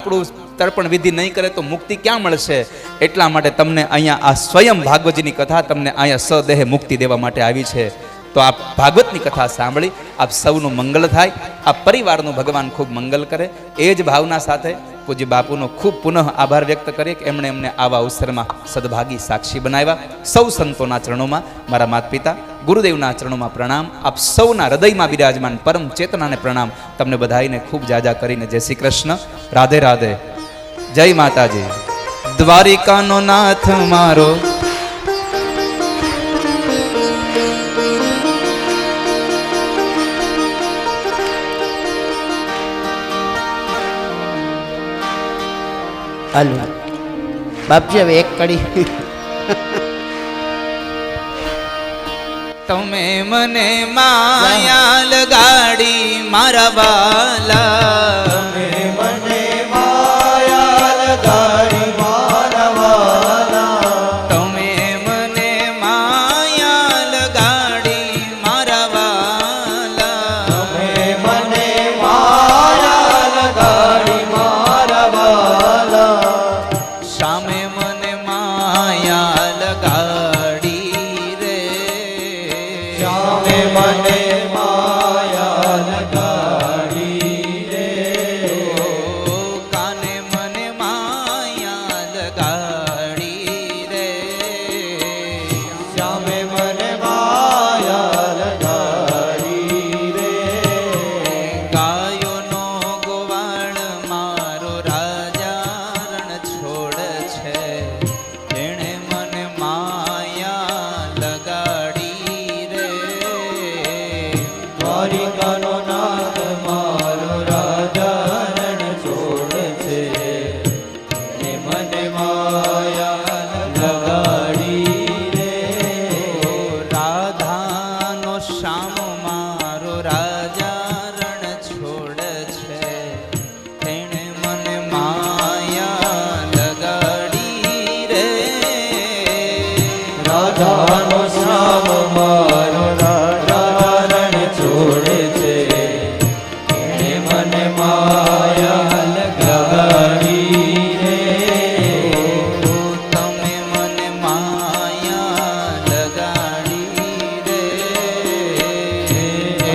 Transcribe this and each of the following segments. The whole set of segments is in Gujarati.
આપણું તર્પણ વિધિ નહીં કરે તો મુક્તિ ક્યાં મળશે? એટલા માટે તમને અહીંયા આ સ્વયં ભાગવતજીની કથા તમને અહીંયા સદેહે મુક્તિ દેવા માટે આવી છે. તો આ ભાગવતની કથા સાંભળી આપ સૌનું મંગલ થાય, આ પરિવારનું ભગવાન ખૂબ મંગલ કરે. એ જ ભાવના સાથે પૂજ્ય બાપુનો ખૂબ પુનઃ આભાર વ્યક્ત કરીએ કે એમણે અમને આવા અવસરમાં સદભાગી સાક્ષી બનાવ્યા. સૌ સંતોના ચરણોમાં મારા માતા પિતા ગુરુદેવના ચરણોમાં પ્રણામ. આપ સૌના હૃદયમાં બિરાજમાન પરમ ચેતનાને પ્રણામ. તમને બધાઈને ખૂબ જાજા કરીને જય શ્રી કૃષ્ણ, રાધે રાધે, જય માતાજી. દ્વારિકાનો નાથ મારો હાલો બાપજી, હવે એક કડી. તમે મને માયા લગાડી મારા વાલા, તમે મને માયા લગાડી મારા વાલા, તમે મને માયા લગાડી મારા વાલા, તમે મને માયા લગાડી મારા વાલા, સામે મને માયા લગાડી રે, શ્યામે મને માયા લગાડી રે, કાને મને માયા લગાડી રે, શ્યામે મને માયા લગાડી રે, ગાયોનો ગોવાળ મારો રાજા રણ છોડ છે, એણે મને માયા લગાડી રે, દ્વારિકાનો નાથ મારો રાજા રણ છોડ છે, એને મને માયા લગાડી રે, રાધાનો શ્યામ મારો રાજા રણ છોડ છે, એણે મને માયા લગાડી રે, રાધાનો શ્યામ મારો રાજા રણ છોડે છે, એને મને માયા લગાડી રે, તમે મને માયા લગાડી રે,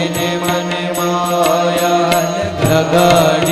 એને મને માયા લગાડી